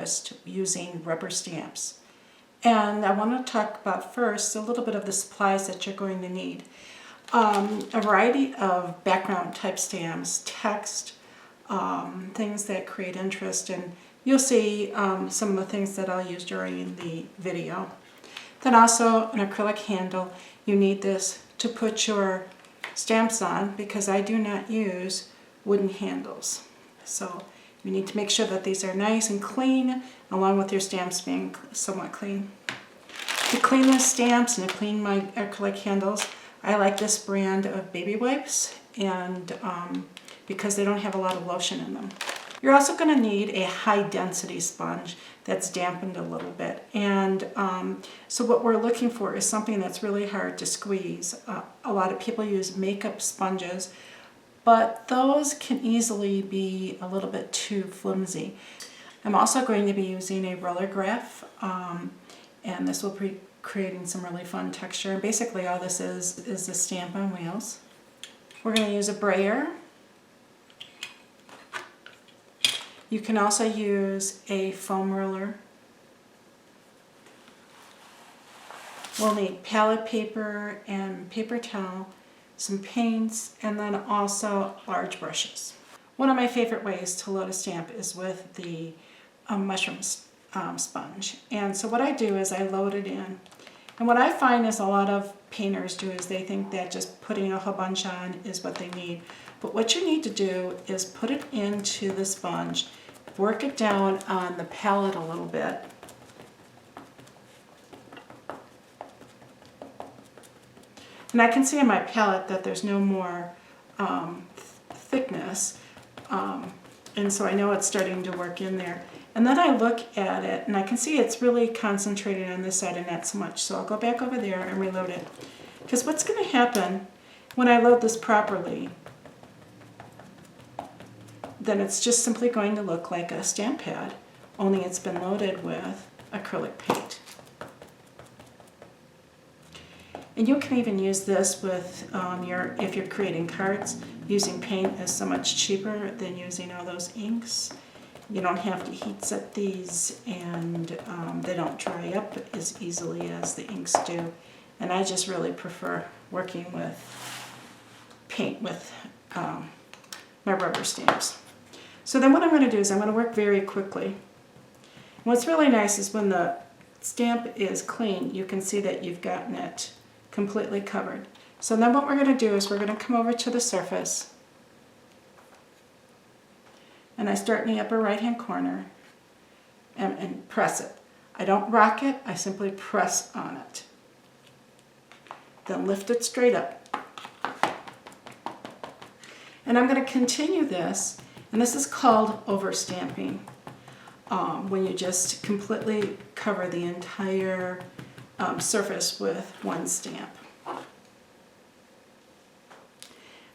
interest using rubber stamps. And I want to talk about first a little bit of the supplies that you're going to need. A variety of background type stamps, text, things that create interest, and you'll see some of the things that I'll use during the video. Then also an acrylic handle. You need this to put your stamps on because I do not use wooden handles. So you need to make sure that these are nice and clean, along with your stamps being somewhat clean. To clean the stamps and to clean my acrylic handles, I like this brand of baby wipes, and because they don't have a lot of lotion in them. You're also going to need a high density sponge that's dampened a little bit, and so what we're looking for is something that's really hard to squeeze. A lot of people use makeup sponges, but those can easily be a little bit too flimsy. I'm also going to be using a roller graph, and this will be creating some really fun texture. And basically all this is a stamp on wheels. We're going to use a brayer. You can also use a foam roller. We'll need palette paper and paper towel, some paints, and then also large brushes. One of my favorite ways to load a stamp is with the mushroom sponge. And so what I do is I load it in. And what I find is a lot of painters do is they think that just putting a whole bunch on is what they need. But what you need to do is put it into the sponge, work it down on the palette a little bit. And I can see on my palette that there's no more thickness, and so I know it's starting to work in there. And then I look at it and I can see it's really concentrated on this side and not so much. So I'll go back over there and reload it. Because what's going to happen when I load this properly, then it's just simply going to look like a stamp pad, only it's been loaded with acrylic paint. And you can even use this with if you're creating cards. Using paint is so much cheaper than using all those inks. You don't have to heat set these, and they don't dry up as easily as the inks do. And I just really prefer working with paint with my rubber stamps. So then what I'm going to do is I'm going to work very quickly. What's really nice is when the stamp is clean, you can see that you've gotten it completely covered. So then what we're going to do is we're going to come over to the surface, and I start in the upper right hand corner and press it. I don't rock it, I simply press on it. Then lift it straight up. And I'm going to continue this, and this is called overstamping, when you just completely cover the entire surface with one stamp. And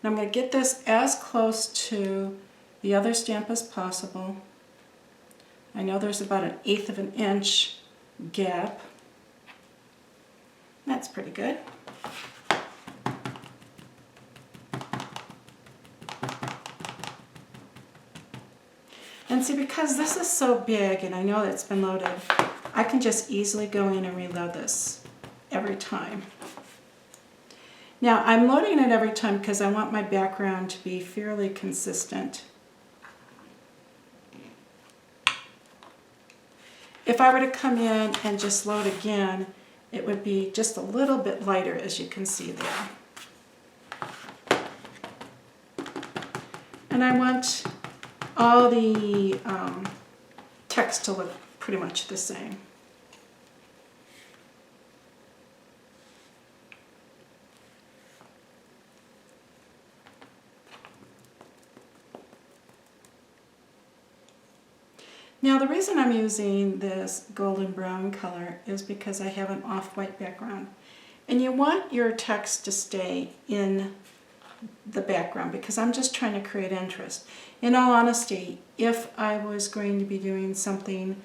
I'm going to get this as close to the other stamp as possible. I know there's about 1/8 of an inch gap. That's pretty good. And see, because this is so big and I know that it's been loaded, I can just easily go in and reload this every time. Now I'm loading it every time because I want my background to be fairly consistent. If I were to come in and just load again, it would be just a little bit lighter, as you can see there. And I want all the text to look pretty much the same. Now the reason I'm using this golden brown color is because I have an off-white background. And you want your text to stay in the background because I'm just trying to create interest. In all honesty, if I was going to be doing something,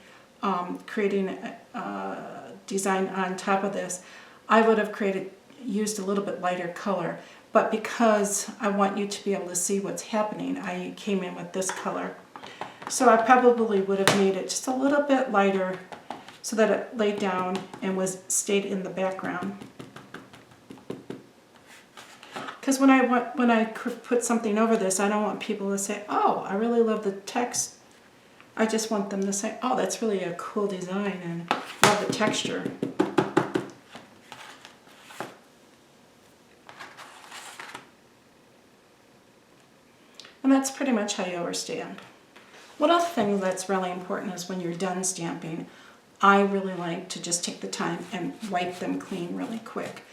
creating a design on top of this, I would have used a little bit lighter color. But because I want you to be able to see what's happening, I came in with this color. So I probably would have made it just a little bit lighter so that it laid down and stayed in the background. Because when I put something over this, I don't want people to say, oh, I really love the text. I just want them to say, oh, that's really a cool design and love the texture. And that's pretty much how you overstamp. One other thing that's really important is when you're done stamping, I really like to just take the time and wipe them clean really quick.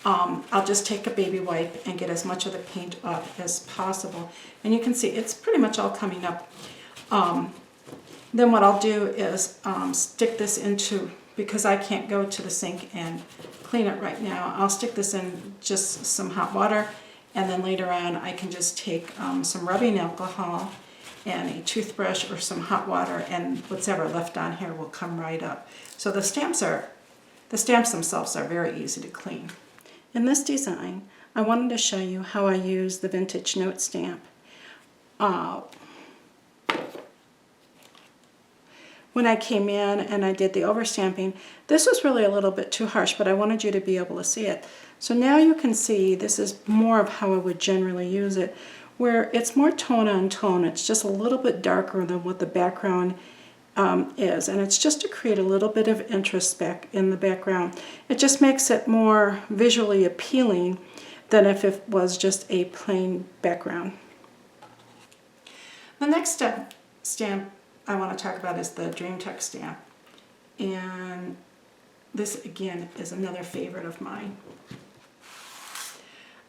I'll just take a baby wipe and get as much of the paint off as possible. And you can see it's pretty much all coming up. Then what I'll do is stick this into, because I can't go to the sink and clean it right now, I'll stick this in just some hot water, and then later on I can just take some rubbing alcohol and a toothbrush or some hot water, and whatever left on here will come right up. So the stamps themselves are very easy to clean. In this design, I wanted to show you how I use the vintage note stamp. When I came in and I did the overstamping, this was really a little bit too harsh, but I wanted you to be able to see it. So now you can see this is more of how I would generally use it, where it's more tone on tone. It's just a little bit darker than what the background is, and it's just to create a little bit of interest back in the background. It just makes it more visually appealing than if it was just a plain background. The next stamp I want to talk about is the Dream Text stamp, and this again is another favorite of mine.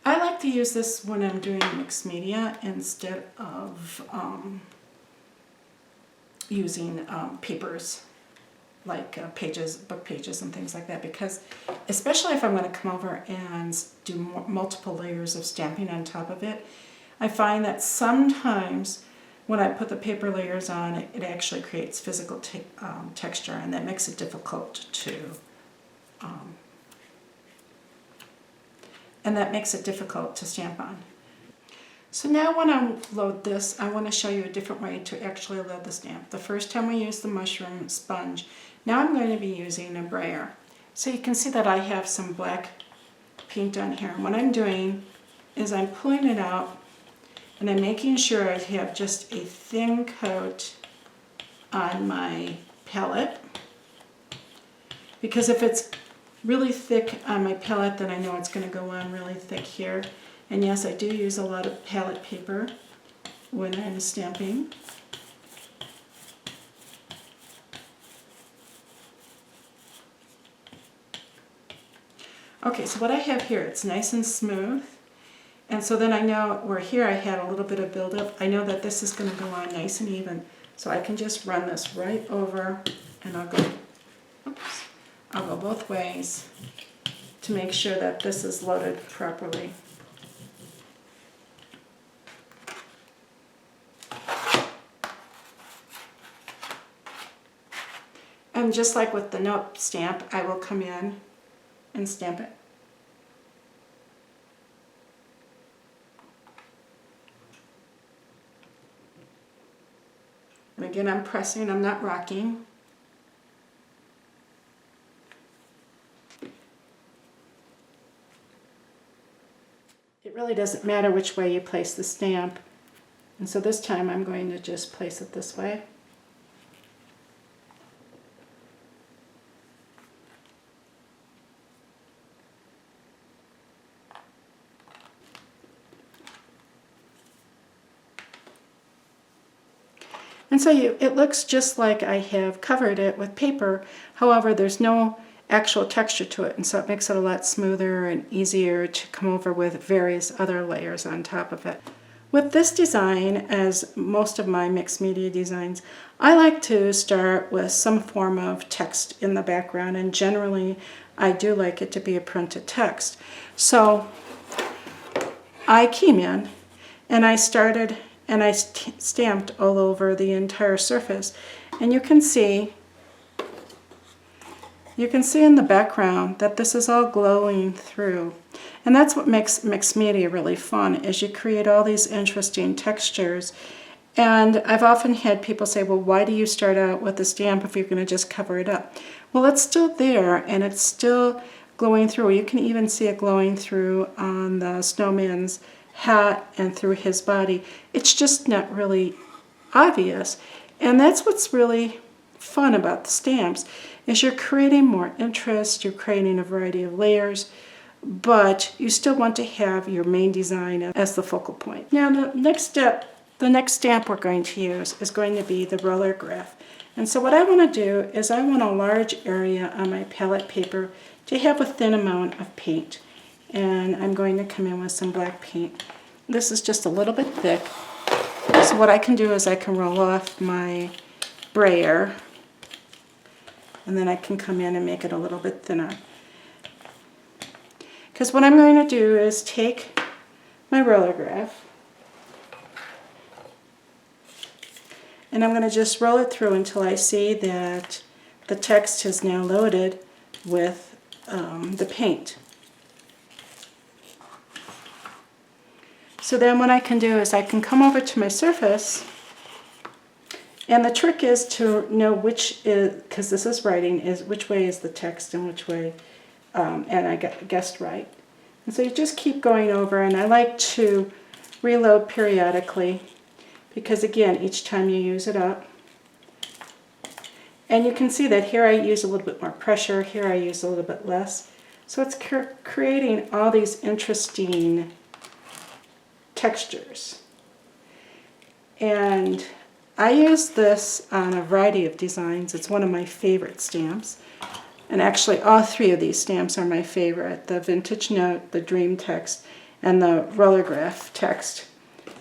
I like to use this when I'm doing mixed media instead of using papers like pages, book pages and things like that, because especially if I'm going to come over and do multiple layers of stamping on top of it, I find that sometimes when I put the paper layers on, it actually creates physical texture, and that makes it difficult to stamp on. So now when I load this, I want to show you a different way to actually load the stamp. The first time we used the mushroom sponge. Now I'm going to be using a brayer. So you can see that I have some black paint on here. And what I'm doing is I'm pulling it out and I'm making sure I have just a thin coat on my palette. Because if it's really thick on my palette, then I know it's going to go on really thick here. And yes, I do use a lot of palette paper when I'm stamping. Okay, so what I have here, it's nice and smooth. And so then I know where here I had a little bit of buildup, I know that this is going to go on nice and even. So I can just run this right over, and I'll go both ways to make sure that this is loaded properly. And just like with the note stamp, I will come in and stamp it. And again, I'm pressing, I'm not rocking. It really doesn't matter which way you place the stamp. And so this time I'm going to just place it this way. And so it looks just like I have covered it with paper, however there's no actual texture to it, and so it makes it a lot smoother and easier to come over with various other layers on top of it. With this design, as most of my mixed media designs, I like to start with some form of text in the background, and generally I do like it to be a printed text. So I came in and I started and I stamped all over the entire surface, and you can see in the background that this is all glowing through. And that's what makes mixed media really fun, is you create all these interesting textures And I've often had people say, well, why do you start out with a stamp if you're going to just cover it up? Well, it's still there and it's still glowing through. You can even see it glowing through on the snowman's hat and through his body. It's just not really obvious. And that's what's really fun about the stamps, is you're creating more interest, you're creating a variety of layers, but you still want to have your main design as the focal point. Now the next stamp we're going to use is going to be the roller graph. And so what I want to do is I want a large area on my palette paper to have a thin amount of paint. And I'm going to come in with some black paint. This is just a little bit thick. So what I can do is I can roll off my brayer, and then I can come in and make it a little bit thinner. Because what I'm going to do is take my roller graph and I'm going to just roll it through until I see that the text is now loaded with the paint. So then what I can do is I can come over to my surface, and the trick is to know which is, because this is writing, is which way is the text and which way, and I guessed right. And so you just keep going over, and I like to reload periodically because again, each time you use it up. And you can see that here I use a little bit more pressure, here I use a little bit less. So it's creating all these interesting textures. And I use this on a variety of designs. It's one of my favorite stamps. And actually all three of these stamps are my favorite. The Vintage Note, the Dream Text, and the Roller Graph Text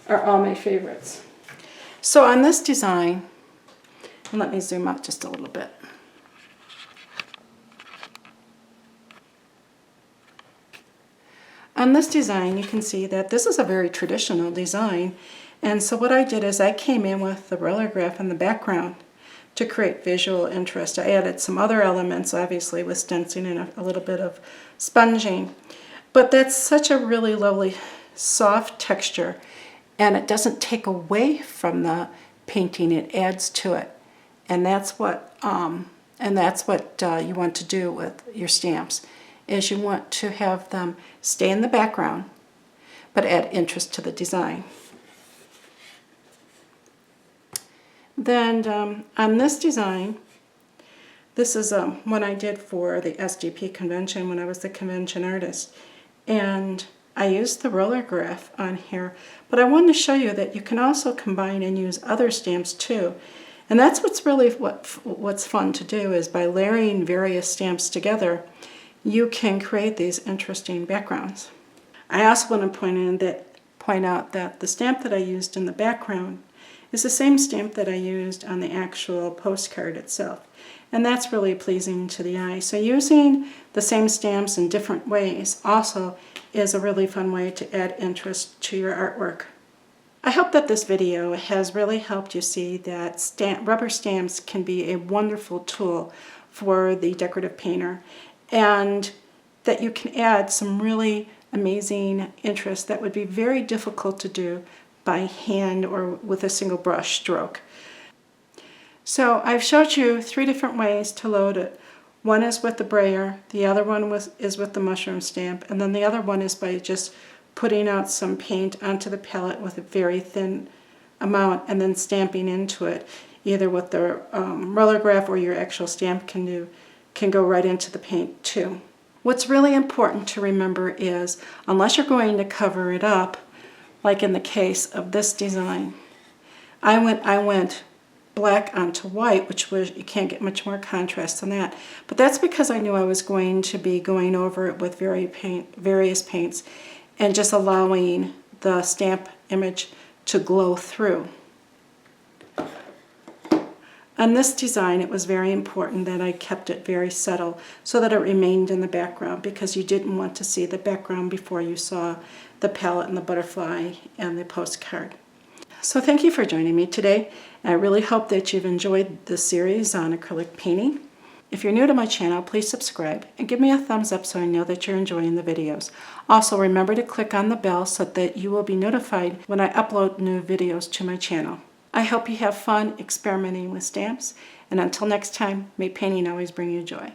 are all my favorites. So on this design, and let me zoom out just a little bit. On this design, you can see that this is a very traditional design. And so what I did is I came in with the roller graph in the background to create visual interest. I added some other elements, obviously, with stenciling and a little bit of sponging. But that's such a really lovely, soft texture, and it doesn't take away from the painting, it adds to it. And that's what you want to do with your stamps, is you want to have them stay in the background, but add interest to the design. Then on this design, this is one I did for the SDP convention when I was the convention artist. And I used the roller graph on here, but I wanted to show you that you can also combine and use other stamps too. And that's what's really what's fun to do, is by layering various stamps together, you can create these interesting backgrounds. I also want to point out that the stamp that I used in the background is the same stamp that I used on the actual postcard itself. And that's really pleasing to the eye. So using the same stamps in different ways also is a really fun way to add interest to your artwork. I hope that this video has really helped you see that rubber stamps can be a wonderful tool for the decorative painter, and that you can add some really amazing interest that would be very difficult to do by hand or with a single brush stroke. So I've showed you 3 different ways to load it. One is with the brayer, the other one is with the mushroom stamp, and then the other one is by just putting out some paint onto the palette with a very thin amount and then stamping into it, either with the roller graph or your actual stamp can go right into the paint too. What's really important to remember is, unless you're going to cover it up, like in the case of this design, I went black onto white, which was, you can't get much more contrast than that. But that's because I knew I was going to be going over it with various paints and just allowing the stamp image to glow through. On this design, it was very important that I kept it very subtle so that it remained in the background, because you didn't want to see the background before you saw the palette and the butterfly and the postcard. So thank you for joining me today. I really hope that you've enjoyed this series on acrylic painting. If you're new to my channel, please subscribe and give me a thumbs up so I know that you're enjoying the videos. Also, remember to click on the bell so that you will be notified when I upload new videos to my channel. I hope you have fun experimenting with stamps, and until next time, may painting always bring you joy.